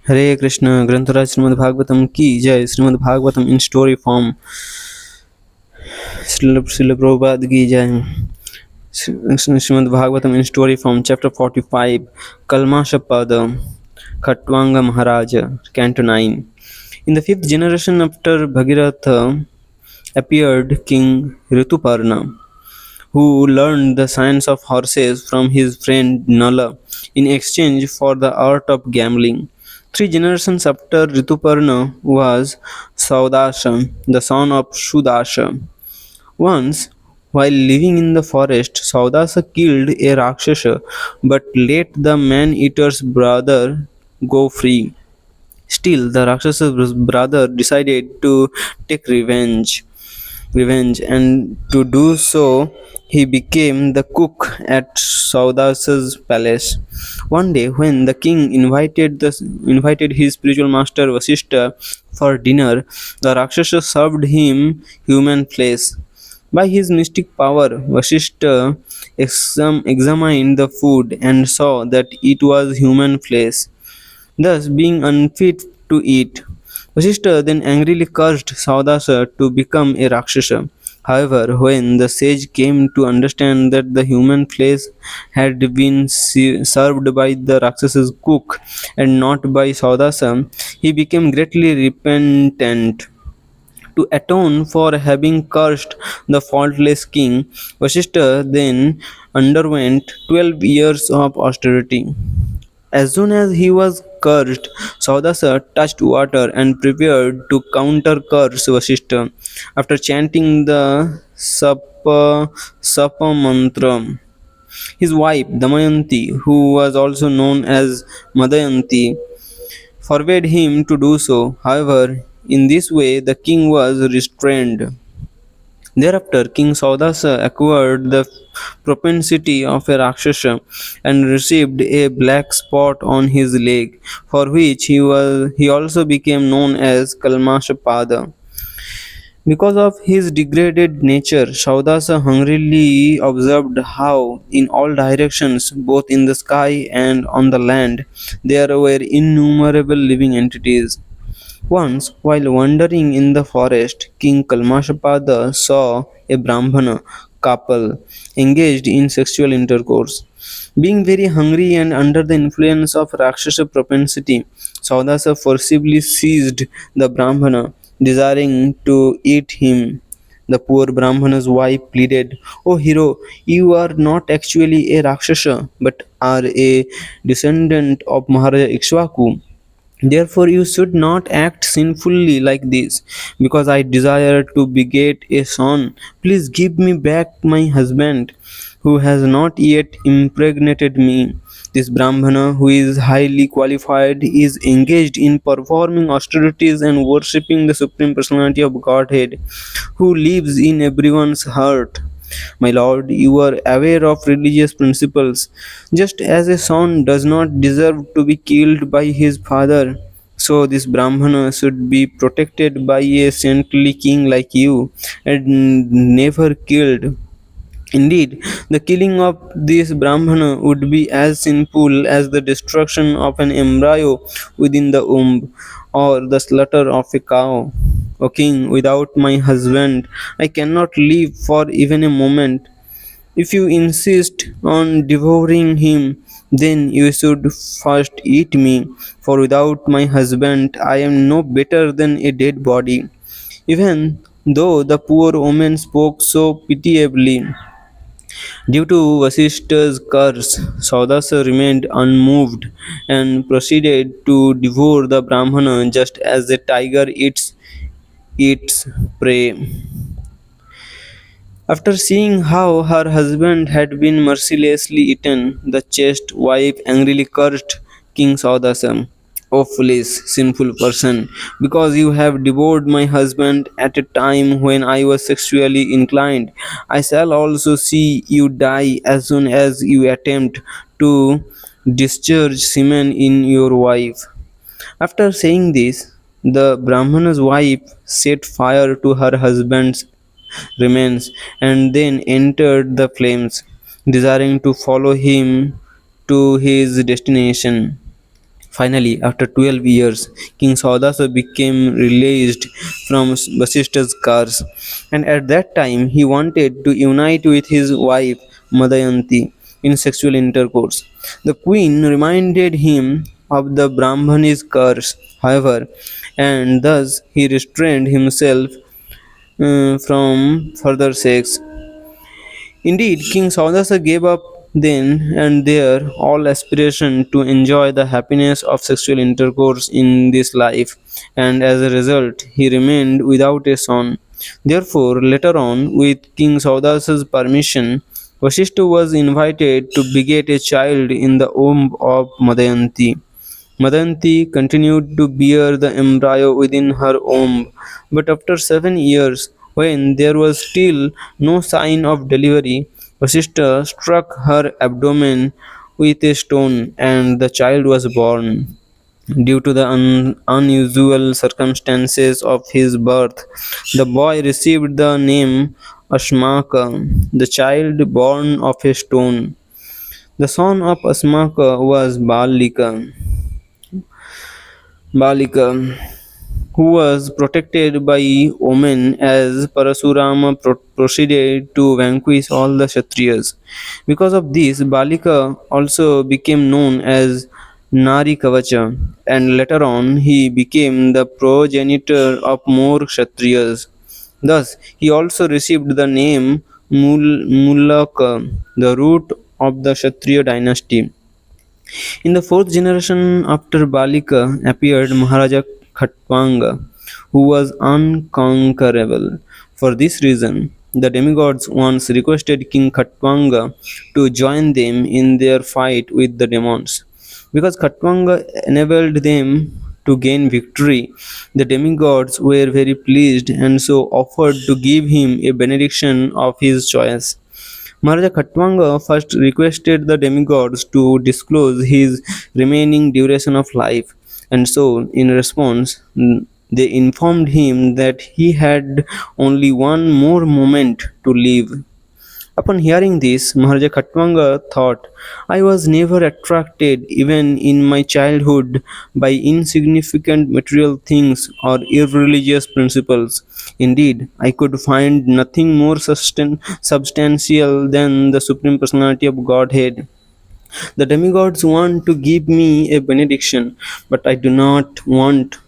हरे कृष्ण ग्रंथराज श्रीमद् भागवतम की जय। Shrimad Bhagavatam in story form. Srila Prabhupada की जय। Shrimad Bhagavatam in story form, chapter 45, Kalmashapada, Khatwanga Maharaj, Canto 9. In the fifth generation after Bhagiratha appeared King Rituparna, who learned the science of horses from his friend Nala in exchange for the art of gambling. 3 generations after Rituparna was Saudasha, the son of Shudasha. Once, while living in the forest, Saudasa killed a Rakshasa but let the man eater's brother go free. Still, the Rakshasa brother decided to take revenge, and to do so he became the cook at Saudasa's palace. One day when the king invited his spiritual master Vasishtha for dinner, the Rakshasa served him human flesh. By his mystic power, Vasishtha examined the food and saw that it was human flesh, thus being unfit to eat. Vasishtha then angrily cursed Saudasa to become a Rakshasa. However, when the sage came to understand that the human flesh had been served by the Rakshas's cook and not by Saudasa, he became greatly repentant. To atone for having cursed the faultless king, Vasishtha then underwent 12 years of austerity. As soon as he was cursed, Saudasa touched water and prepared to counter curse Vasishtha. After chanting the Sapa mantra, his wife Damayanti, who was also known as Madayanti, forbade him to do so. However, in this way the king was restrained. Thereafter, King Saudasa acquired the propensity of a Rakshasa and received a black spot on his leg, for which he also became known as Kalmashapada. Because of his degraded nature, Saudasa hungrily observed how, in all directions, both in the sky and on the land, there were innumerable living entities. Once, while wandering in the forest, King Kalmashapada saw a Brahmana couple engaged in sexual intercourse. Being very hungry and under the influence of Rakshasa propensity, Saudasa forcibly seized the Brahmana, desiring to eat him. The poor Brahmana's wife pleaded, "O hero, you are not actually a Rakshasa, but are a descendant of Maharaja Ikshvaku. Therefore, you should not act sinfully like this. Because I desire to beget a son, please give me back my husband, who has not yet impregnated me." This Brahmana, who is highly qualified, is engaged in performing austerities and worshipping the Supreme Personality of Godhead, who lives in everyone's heart. My lord, you are aware of religious principles. Just as a son does not deserve to be killed by his father, so this Brahmana should be protected by a saintly king like you and never killed. Indeed, the killing of this Brahmana would be as sinful as the destruction of an embryo within the womb, or the slaughter of a cow. O king, without my husband, I cannot live for even a moment. If you insist on devouring him, then you should first eat me, for without my husband, I am no better than a dead body. Even though the poor woman spoke so pitiably, due to Vasishtha's curse, Saudasa remained unmoved and proceeded to devour the Brahmana just as a tiger eats its prey. After seeing how her husband had been mercilessly eaten, the chaste wife angrily cursed King Saudasa. "O foolish, sinful person, because you have devoured my husband at a time when I was sexually inclined, I shall also see you die as soon as you attempt to discharge semen in your wife." After saying this, the Brahmana's wife set fire to her husband's remains and then entered the flames, desiring to follow him to his destination. Finally, after 12 years, King Saudasa became released from Vasishta's curse, and at that time he wanted to unite with his wife Madayanti in sexual intercourse. The queen reminded him of the Brahmani's curse, however, and thus he restrained himself from further sex. Indeed, King Saudasa gave up then and there all aspiration to enjoy the happiness of sexual intercourse in this life, and as a result, he remained without a son. Therefore, later on, with King Saudasa's permission, Vasishta was invited to beget a child in the womb of Madayanti. Madanti continued to bear the embryo within her womb, but after 7 years, when there was still no sign of delivery, Vasishta struck her abdomen with a stone and the child was born. Due to the unusual circumstances of his birth, the boy received the name Ashmaka, the child born of a stone. The son of Asmaka was Balika, who was protected by Omen as Parasurama proceeded to vanquish all the Kshatriyas. Because of this, Balika also became known as Nari Kavacha, and later on he became the progenitor of more Kshatriyas. Thus, he also received the name Mulaka, the root of the Kshatriya dynasty. In the fourth generation after Balika appeared Maharaja Khatwanga, who was unconquerable. For this reason, the demigods once requested King Khatwanga to join them in their fight with the demons. Because Khatwanga enabled them to gain victory, the demigods were very pleased and so offered to give him a benediction of his choice. Maharaja Khatwanga first requested the demigods to disclose his remaining duration of life, and so, in response, they informed him that he had only one more moment to live. Upon hearing this, Maharaja Khatwanga thought, I was never attracted, even in my childhood, by insignificant material things or irreligious principles. Indeed, I could find nothing more substantial than the Supreme Personality of Godhead. The demigods want to give me a benediction, but I do not want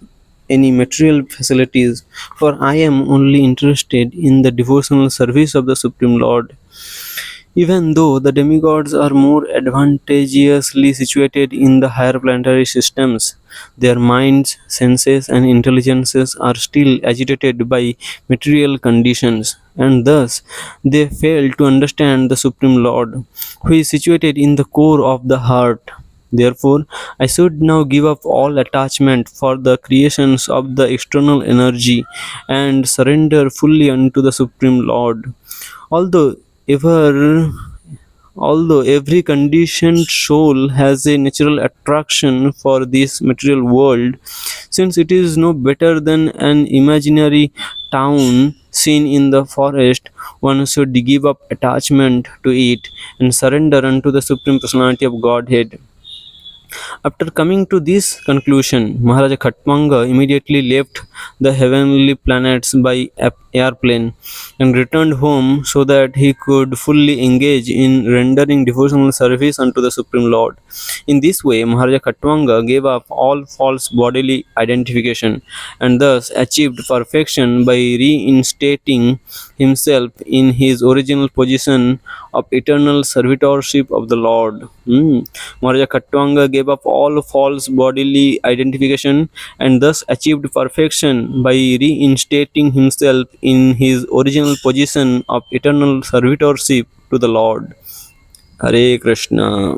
any material facilities, for I am only interested in the devotional service of the Supreme Lord. Even though the demigods are more advantageously situated in the higher planetary systems, their minds, senses, and intelligences are still agitated by material conditions, and thus they fail to understand the Supreme Lord, who is situated in the core of the heart. Therefore, I should now give up all attachment for the creations of the external energy and surrender fully unto the Supreme Lord. Although ever Although every conditioned soul has a natural attraction for this material world, since it is no better than an imaginary town seen in the forest, one should give up attachment to it and surrender unto the Supreme Personality of Godhead. After coming to this conclusion, Maharaja Khatwanga immediately left the heavenly planets by airplane and returned home so that he could fully engage in rendering devotional service unto the Supreme Lord. In this way, Maharaja Khatwanga gave up all false bodily identification and thus achieved perfection by reinstating himself in his original position of eternal servitorship of the Lord. Maharaja Khatwanga gave up all false bodily identification and thus achieved perfection by reinstating himself in his original position of eternal servitorship to the Lord. Hare Krishna.